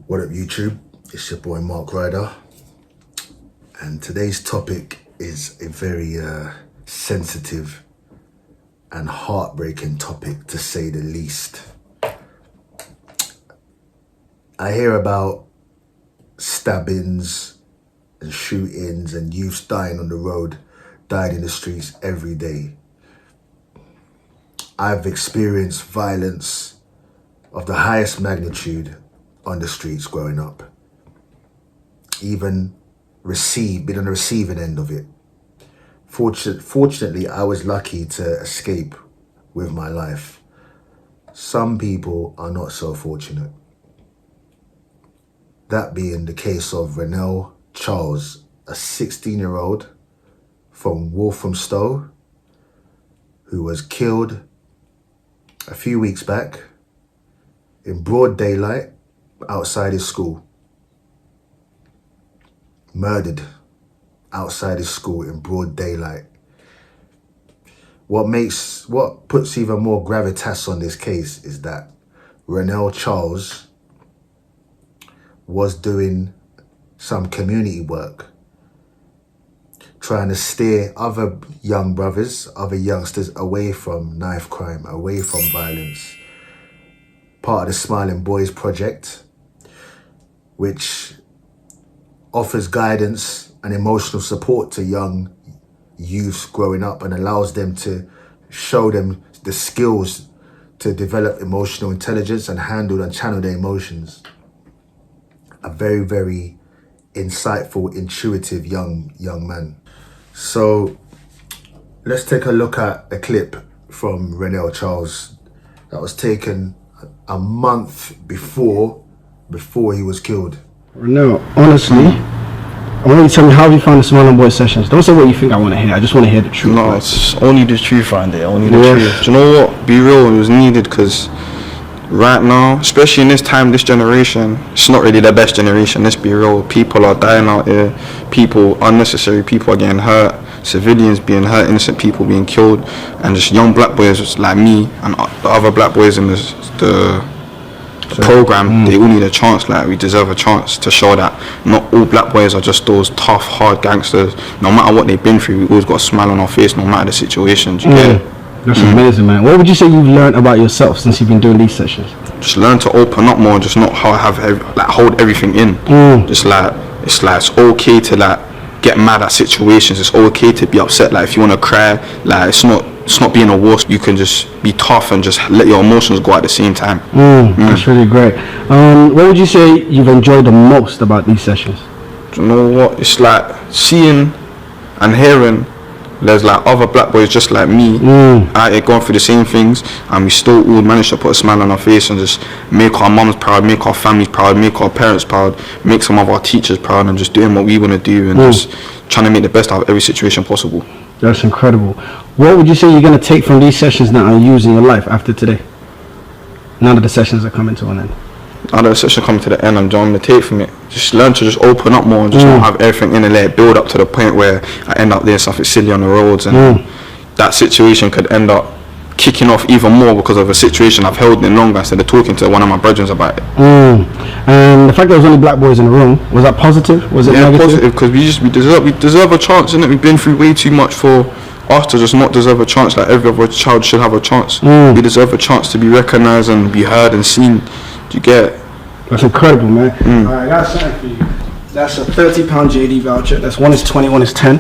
What up YouTube, it's your boy Mark Ryder, and today's topic is a very sensitive and heartbreaking topic, to say the least. I hear about stabbings and shootings and youths dying on the road, dying in the streets every day. I've experienced violence of the highest magnitude on the streets growing up. Even been on the receiving end of it. Fortunately, I was lucky to escape with my life. Some people are not so fortunate. That being the case of Renell Charles, a 16-year-old from Walthamstow, who was killed a few weeks back in broad daylight outside his school. Murdered outside his school in broad daylight. What puts even more gravitas on this case is that Renell Charles was doing some community work, trying to steer other young brothers, other youngsters away from knife crime, away from violence. Part of the Smiling Boys project, which offers guidance and emotional support to young youths growing up and allows them to show them the skills to develop emotional intelligence and handle and channel their emotions. A very, very insightful, intuitive young man. So let's take a look at a clip from Renell Charles that was taken a month before he was killed. Renell, honestly, I want you to tell me how you found the Smiling Boys sessions. Don't say what you think I want to hear. I just want to hear the truth. No, it's only the truth right there. Only the truth. Do you know what? Be real, it was needed, because right now, especially in this time, this generation, it's not really the best generation. Let's be real. People are dying out here. Unnecessary people are getting hurt. Civilians being hurt, innocent people being killed, and just young black boys like me and the other black boys in the program. They all need a chance. Like, we deserve a chance to show that not all black boys are just those tough, hard gangsters. No matter what they've been through, we always got a smile on our face, no matter the situation. Do you get it? That's amazing, man. What would you say you've learned about yourself since you've been doing these sessions? Just learn to open up more, just not hold everything in. Just it's okay to get mad at situations. It's okay to be upset. Like, if you want to cry, it's not being a wuss. You can just be tough and just let your emotions go at the same time. That's really great. What would you say you've enjoyed the most about these sessions? Do you know what? It's like seeing and hearing there's other black boys just like me out here going through the same things, and we still all manage to put a smile on our face and just make our mums proud, make our families proud, make our parents proud, make some of our teachers proud, and just doing what we want to do and just trying to make the best out of every situation possible. That's incredible. What would you say you're going to take from these sessions that are used in your life after today? Now that the sessions are coming to an end. Now that the session coming to the end, I'm going to take from it. Just learn to just open up more and just not have everything in and let it build up to the point where I end up doing something silly on the roads, and that situation could end up kicking off even more because of a situation I've held in longer instead of talking to one of my brethren about it. And the fact there was only black boys in the room, was that positive? Was it negative? Positive, because we deserve a chance, innit? We've been through way too much for us to just not deserve a chance. Like, every other child should have a chance. We deserve a chance to be recognised and be heard and seen. Do you get it? That's incredible, man. Alright, I got something for you. That's a £30 JD voucher. That's one is 20, one is 10.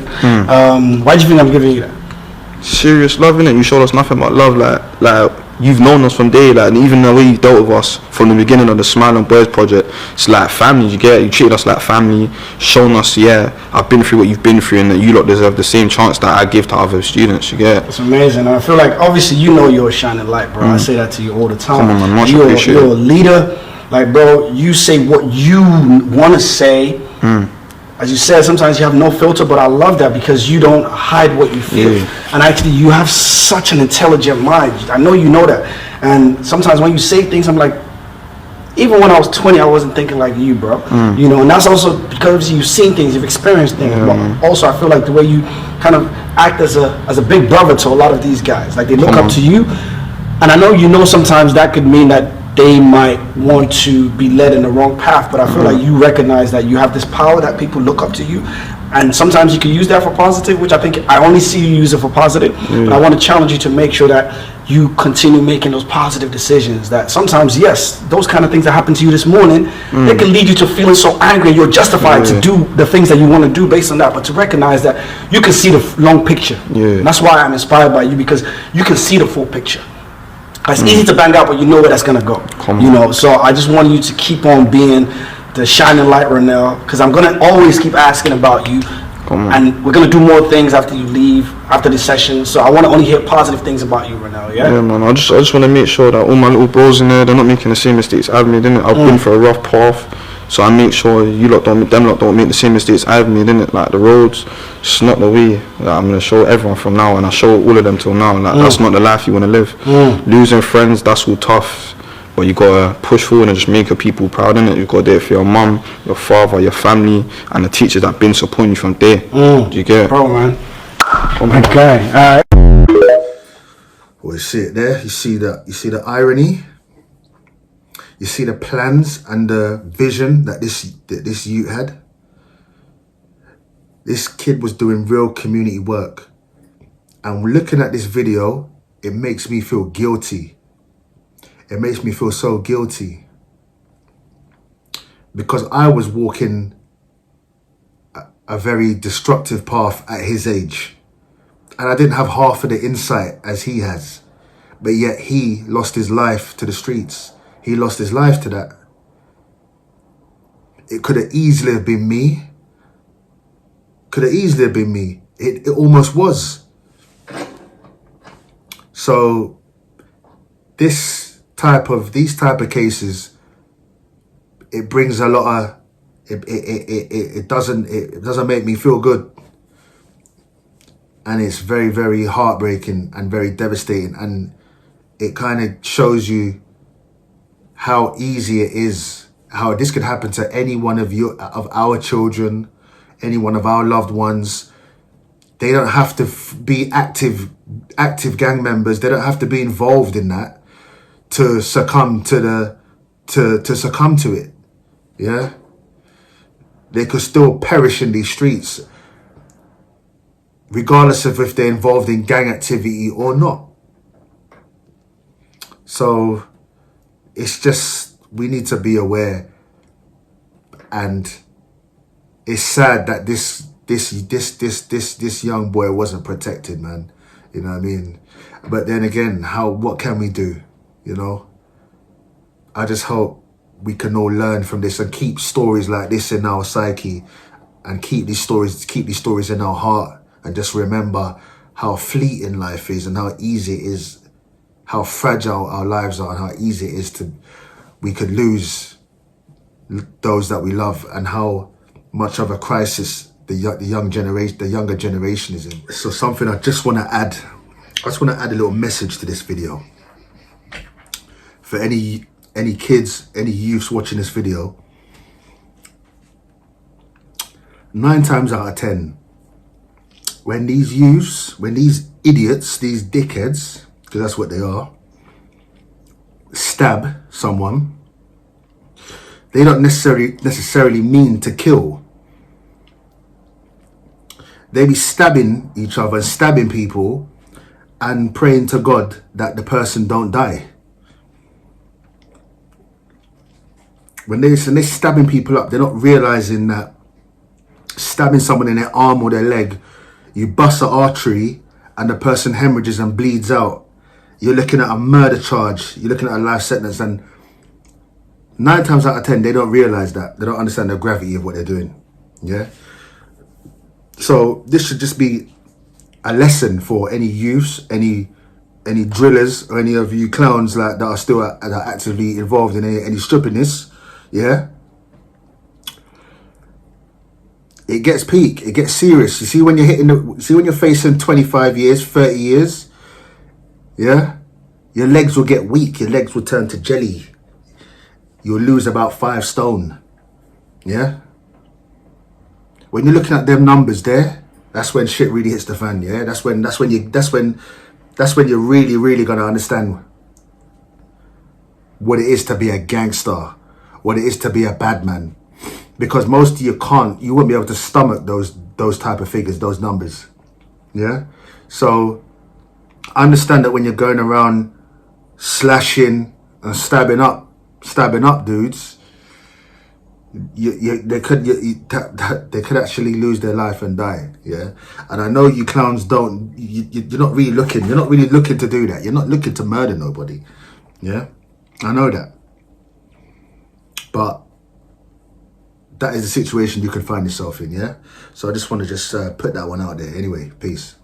Why do you think I'm giving you that? Serious love, innit? You showed us nothing but love. Like you've known us from day, and even the way you dealt with us from the beginning of the Smiling Boys project, it's like family. You get it? You treated us like family, shown us, I've been through what you've been through, and that you lot deserve the same chance that I give to other students. You get it? It's amazing. And I feel like, obviously, you know you're a shining light, bro. I say that to you all the time. Come on, man. Much you're appreciated. a leader. Like, bro, you say what you want to say. As you said, sometimes you have no filter, but I love that because you don't hide what you feel. And actually, you have such an intelligent mind. I know you know that. And sometimes when you say things, I'm like, even when I was 20, I wasn't thinking like you, bro. You know, and that's also because you've seen things, you've experienced things. But also, I feel like the way you kind of act as a big brother to a lot of these guys. Like, they look up to you. And I know you know sometimes that could mean that they might want to be led in the wrong path. But I feel like you recognize that you have this power, that people look up to you, and sometimes you can use that for positive, which I think I only see you use it for positive. But I want to challenge you to make sure that you continue making those positive decisions. That sometimes, yes, those kind of things that happened to you this morning, they can lead you to feeling so angry, you're justified to do the things that you want to do based on that. But to recognize that you can see the long picture. And that's why I'm inspired by you, because you can see the full picture. It's easy to bang out, but you know where that's gonna go. You know, so I just want you to keep on being the shining light, Renell, because I'm gonna always keep asking about you. And we're gonna do more things after you leave, after this session. So I want to only hear positive things about you, Renell. Yeah. Yeah, man. I just want to make sure that all my little bros in there, they're not making the same mistakes I've made. Innit? I've been for a rough path, so I make sure them lot don't make the same mistakes I've made. Innit? Like the roads, it's not the way that I'm gonna show everyone from now, and I show all of them till now. Like that's not the life you want to live. Losing friends, that's all tough. But you gotta push forward and just make your people proud, innit? You gotta do it for your mum, your father, your family, and the teachers that been supporting you from there. Do you get it? Bro, man. Okay. All right. Well, you see it there. You see the irony. You see the plans and the vision that this youth had. This kid was doing real community work, and looking at this video, it makes me feel guilty. It makes me feel so guilty, because I was walking a very destructive path at his age, and I didn't have half of the insight as he has, but yet he lost his life to the streets. He lost his life to that. It could have easily have been me. Could have easily have been me. It almost was. So these type of cases, it brings a lot of it doesn't make me feel good, and it's very, very heartbreaking and very devastating, and it kind of shows you how easy it is, how this could happen to any one of our children, any one of our loved ones. They don't have to be active gang members. They don't have to be involved in that to succumb to it. Yeah, they could still perish in these streets, regardless of if they're involved in gang activity or not. So it's just, we need to be aware, and it's sad that this young boy wasn't protected, man. You know what I mean? But then again, what can we do? You know, I just hope we can all learn from this and keep stories like this in our psyche, and keep these stories in our heart, and just remember how fleeting life is, and how easy it is, how fragile our lives are, and how easy it is we could lose those that we love, and how much of a crisis the younger generation is in. So something I just want to add a little message to this video. For any kids, any youths watching this video, 9 times out of 10, when these idiots, these dickheads, because that's what they are, stab someone, they don't necessarily mean to kill. They be stabbing each other, stabbing people, and praying to God that the person don't die. When they're stabbing people up, they're not realizing that stabbing someone in their arm or their leg, you bust an artery and the person hemorrhages and bleeds out. You're looking at a murder charge. You're looking at a life sentence. And 9 times out of 10, they don't realize that. They don't understand the gravity of what they're doing. Yeah. So this should just be a lesson for any youths, any drillers, or any of you clowns that are still that are actively involved in any stupidness. Yeah, it gets peak. It gets serious. You see, when you're facing 25 years, 30 years, yeah, your legs will get weak. Your legs will turn to jelly. You'll lose about 5 stone. Yeah. When you're looking at them numbers there, that's when shit really hits the fan. Yeah, that's when you're really gonna understand what it is to be a gangster, what it is to be a bad man, because most of you wouldn't be able to stomach those type of figures, those numbers. Yeah. So understand that when you're going around slashing and stabbing up dudes, they could actually lose their life and die. Yeah. And I know you clowns you're not really looking to do that. You're not looking to murder nobody. Yeah. I know that. But that is the situation you can find yourself in. Yeah. So I just want to put that one out there. Anyway, peace.